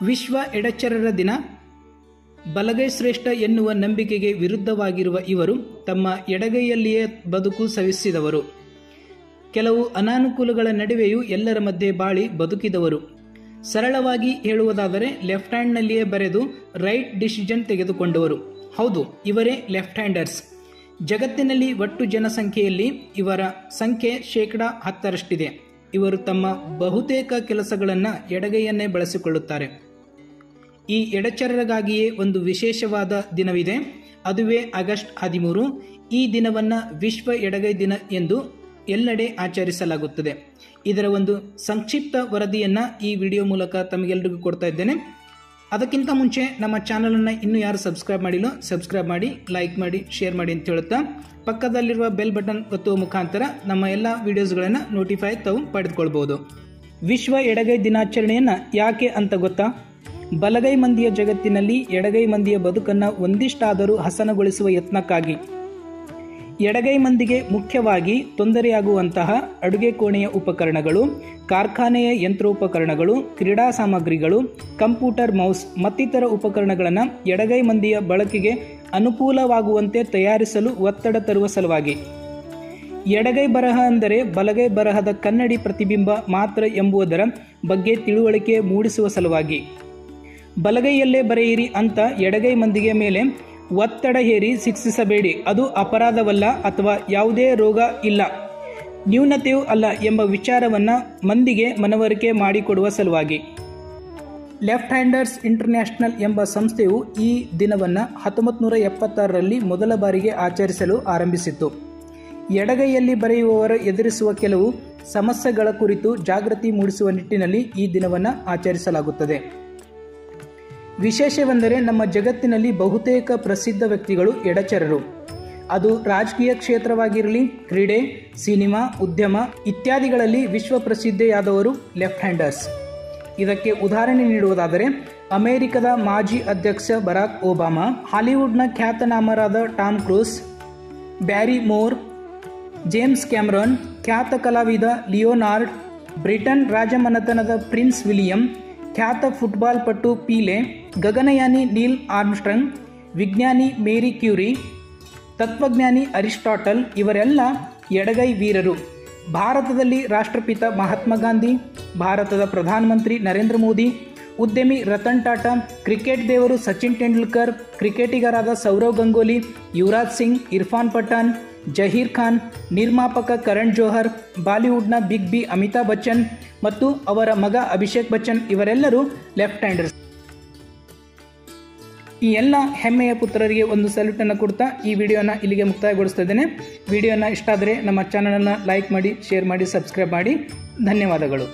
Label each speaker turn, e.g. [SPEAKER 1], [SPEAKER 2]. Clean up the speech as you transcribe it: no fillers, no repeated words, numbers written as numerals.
[SPEAKER 1] ವಿಶ್ವ ಎಡಚರರ ದಿನ. ಬಲಗೈ ಶ್ರೇಷ್ಠ ಎನ್ನುವ ನಂಬಿಕೆಗೆ ವಿರುದ್ಧವಾಗಿರುವ ಇವರು ತಮ್ಮ ಎಡಗೈಯಲ್ಲಿಯೇ ಬದುಕು ಸವಿಸಿದವರು. ಕೆಲವು ಅನಾನುಕೂಲಗಳ ನಡುವೆಯೂ ಎಲ್ಲರ ಮಧ್ಯೆ ಬಾಳಿ ಬದುಕಿದವರು. ಸರಳವಾಗಿ ಹೇಳುವುದಾದರೆ ಲೆಫ್ಟ್ ಹ್ಯಾಂಡ್ನಲ್ಲಿಯೇ ಬರೆದು ರೈಟ್ ಡಿಸಿಷನ್ ತೆಗೆದುಕೊಂಡವರು. ಹೌದು, ಇವರೇ ಲೆಫ್ಟ್ ಹ್ಯಾಂಡರ್ಸ್. ಜಗತ್ತಿನಲ್ಲಿ ಒಟ್ಟು ಜನಸಂಖ್ಯೆಯಲ್ಲಿ ಇವರ ಸಂಖ್ಯೆ 10% ಇವರು ತಮ್ಮ ಬಹುತೇಕ ಕೆಲಸಗಳನ್ನು ಎಡಗೈಯನ್ನೇ ಬಳಸಿಕೊಳ್ಳುತ್ತಾರೆ. ಈ ಎಡಚರರಿಗಾಗಿಯೇ ಒಂದು ವಿಶೇಷವಾದ ದಿನವಿದೆ. ಅದುವೇ ಆಗಸ್ಟ್ 13. ಈ ದಿನವನ್ನು ವಿಶ್ವ ಎಡಗೈ ದಿನ ಎಂದು ಎಲ್ಲೆಡೆ ಆಚರಿಸಲಾಗುತ್ತದೆ. ಇದರ ಒಂದು ಸಂಕ್ಷಿಪ್ತ ವರದಿಯನ್ನು ಈ ವಿಡಿಯೋ ಮೂಲಕ ತಮಗೆಲ್ಲರಿಗೂ ಕೊಡ್ತಾ ಇದ್ದೇನೆ. ಅದಕ್ಕಿಂತ ಮುಂಚೆ ನಮ್ಮ ಚಾನಲನ್ನು ಇನ್ನೂ ಯಾರು ಸಬ್ಸ್ಕ್ರೈಬ್ ಮಾಡಿಲ್ಲೋ ಸಬ್ಸ್ಕ್ರೈಬ್ ಮಾಡಿ, ಲೈಕ್ ಮಾಡಿ, ಶೇರ್ ಮಾಡಿ ಅಂತ ಹೇಳುತ್ತಾ ಪಕ್ಕದಲ್ಲಿರುವ ಬೆಲ್ ಬಟನ್ ಒತ್ತುವ ಮುಖಾಂತರ ನಮ್ಮ ಎಲ್ಲ ವಿಡಿಯೋಸ್ಗಳನ್ನು ನೋಟಿಫೈ ತಾವು ಪಡೆದುಕೊಳ್ಬೋದು. ವಿಶ್ವ ಎಡಗೈ ದಿನಾಚರಣೆಯನ್ನು ಯಾಕೆ ಅಂತ ಗೊತ್ತಾ? ಬಲಗೈ ಮಂದಿಯ ಜಗತ್ತಿನಲ್ಲಿ ಎಡಗೈ ಮಂದಿಯ ಬದುಕನ್ನು ಒಂದಿಷ್ಟಾದರೂ ಹಸನಗೊಳಿಸುವ ಯತ್ನಕ್ಕಾಗಿ. ಎಡಗೈ ಮಂದಿಗೆ ಮುಖ್ಯವಾಗಿ ತೊಂದರೆಯಾಗುವಂತಹ ಅಡುಗೆ ಕೋಣೆಯ ಉಪಕರಣಗಳು, ಕಾರ್ಖಾನೆಯ ಯಂತ್ರೋಪಕರಣಗಳು, ಕ್ರೀಡಾ ಸಾಮಗ್ರಿಗಳು, ಕಂಪ್ಯೂಟರ್, ಮೌಸ್ ಮತ್ತಿತರ ಉಪಕರಣಗಳನ್ನು ಎಡಗೈ ಮಂದಿಯ ಬಳಕೆಗೆ ಅನುಕೂಲವಾಗುವಂತೆ ತಯಾರಿಸಲು ಒತ್ತಡ ತರುವ ಸಲುವಾಗಿ. ಎಡಗೈ ಬರಹ ಅಂದರೆ ಬಲಗೈ ಬರಹದ ಕನ್ನಡಿ ಪ್ರತಿಬಿಂಬ ಮಾತ್ರ ಎಂಬುದರ ಬಗ್ಗೆ ತಿಳುವಳಿಕೆ ಮೂಡಿಸುವ ಸಲುವಾಗಿ. ಬಲಗೈಯಲ್ಲೇ ಬರೆಯಿರಿ ಅಂತ ಎಡಗೈ ಮಂದಿಗೆ ಮೇಲೆ ಒತ್ತಡ ಹೇರಿ ಶಿಕ್ಷಿಸಬೇಡಿ. ಅದು ಅಪರಾಧವಲ್ಲ ಅಥವಾ ಯಾವುದೇ ರೋಗ ಇಲ್ಲ, ನ್ಯೂನತೆಯೂ ಅಲ್ಲ ಎಂಬ ವಿಚಾರವನ್ನು ಮಂದಿಗೆ ಮನವರಿಕೆ ಮಾಡಿಕೊಡುವ ಸಲುವಾಗಿ. ಲೆಫ್ಟ್ ಹ್ಯಾಂಡರ್ಸ್ ಇಂಟರ್ನ್ಯಾಷನಲ್ ಎಂಬ ಸಂಸ್ಥೆಯು ಈ ದಿನವನ್ನು 1976ರಲ್ಲಿ ಮೊದಲ ಬಾರಿಗೆ ಆಚರಿಸಲು ಆರಂಭಿಸಿತು. ಎಡಗೈಯಲ್ಲಿ ಬರೆಯುವವರು ಎದುರಿಸುವ ಕೆಲವು ಸಮಸ್ಯೆಗಳ ಕುರಿತು ಜಾಗೃತಿ ಮೂಡಿಸುವ ನಿಟ್ಟಿನಲ್ಲಿ ಈ ದಿನವನ್ನು ಆಚರಿಸಲಾಗುತ್ತದೆ. ವಿಶೇಷವೆಂದರೆ ನಮ್ಮ ಜಗತ್ತಿನಲ್ಲಿ ಬಹುತೇಕ ಪ್ರಸಿದ್ಧ ವ್ಯಕ್ತಿಗಳು ಎಡಚರರು. ಅದು ರಾಜಕೀಯ ಕ್ಷೇತ್ರವಾಗಿರಲಿ, ಕ್ರೀಡೆ, ಸಿನಿಮಾ, ಉದ್ಯಮ ಇತ್ಯಾದಿಗಳಲ್ಲಿ ವಿಶ್ವ ಪ್ರಸಿದ್ಧಿಯಾದವರು ಲೆಫ್ಟ್ ಹ್ಯಾಂಡರ್ಸ್. ಇದಕ್ಕೆ ಉದಾಹರಣೆ ನೀಡುವುದಾದರೆ ಅಮೆರಿಕದ ಮಾಜಿ ಅಧ್ಯಕ್ಷ ಬರಾಕ್ ಒಬಾಮಾ, ಹಾಲಿವುಡ್ನ ಖ್ಯಾತನಾಮರಾದ Tom Cruise, Barry Moore, James Cameron, ಖ್ಯಾತ ಕಲಾವಿದ ಲಿಯೋನಾರ್ಡ್, ಬ್ರಿಟನ್ ರಾಜಮನೆತನದ ಪ್ರಿನ್ಸ್ ವಿಲಿಯಂ, ಖ್ಯಾತ ಫುಟ್ಬಾಲ್ ಪಟು ಪೀಲೆ, ಗಗನಯಾನಿ ನೀಲ್ ಆರ್ಮ್ಸ್ಟ್ರಾಂಗ್, ವಿಜ್ಞಾನಿ ಮೇರಿ ಕ್ಯೂರಿ, ತತ್ವಜ್ಞಾನಿ ಅರಿಸ್ಟಾಟಲ್ ಇವರೆಲ್ಲ ಎಡಗೈ ವೀರರು. ಭಾರತದಲ್ಲಿ ರಾಷ್ಟ್ರಪಿತ ಮಹಾತ್ಮ ಗಾಂಧಿ, ಭಾರತದ ಪ್ರಧಾನಮಂತ್ರಿ ನರೇಂದ್ರ ಮೋದಿ, ಉದ್ಯಮಿ ರತನ್ ಟಾಟಾ, ಕ್ರಿಕೆಟ್ ದೇವರು ಸಚಿನ್ ತೆಂಡೂಲ್ಕರ್, ಕ್ರಿಕೆಟಿಗರಾದ ಸೌರವ್ ಗಂಗೂಲಿ, ಯುವರಾಜ್ ಸಿಂಗ್, ಇರ್ಫಾನ್ ಪಠಾಣ್, ಜಹೀರ್ ಖಾನ್, ನಿರ್ಮಾಪಕ ಕರಣ್ ಜೋಹರ್, ಬಾಲಿವುಡ್ನ ಬಿಗ್ ಬಿ ಅಮಿತಾಬ್ ಬಚ್ಚನ್ ಮತ್ತು ಅವರ ಮಗ ಅಭಿಷೇಕ್ ಬಚ್ಚನ್ ಇವರೆಲ್ಲರೂ ಲೆಫ್ಟ್ ಹ್ಯಾಂಡರ್ಸ್. ಈ ಎಲ್ಲ ಹೆಮ್ಮೆಯ ಪುತ್ರರಿಗೆ ಒಂದು ಸಲ್ಯೂಟನ್ನು ಕೊಡ್ತಾ ಈ ವಿಡಿಯೋನ ಇಲ್ಲಿಗೆ ಮುಕ್ತಾಯಗೊಳಿಸ್ತಾ ಇದ್ದೇನೆ. ವಿಡಿಯೋನ ಇಷ್ಟ ಆದರೆ ನಮ್ಮ ಚಾನಲನ್ನು ಲೈಕ್ ಮಾಡಿ, ಶೇರ್ ಮಾಡಿ, ಸಬ್ಸ್ಕ್ರೈಬ್ ಮಾಡಿ. ಧನ್ಯವಾದಗಳು.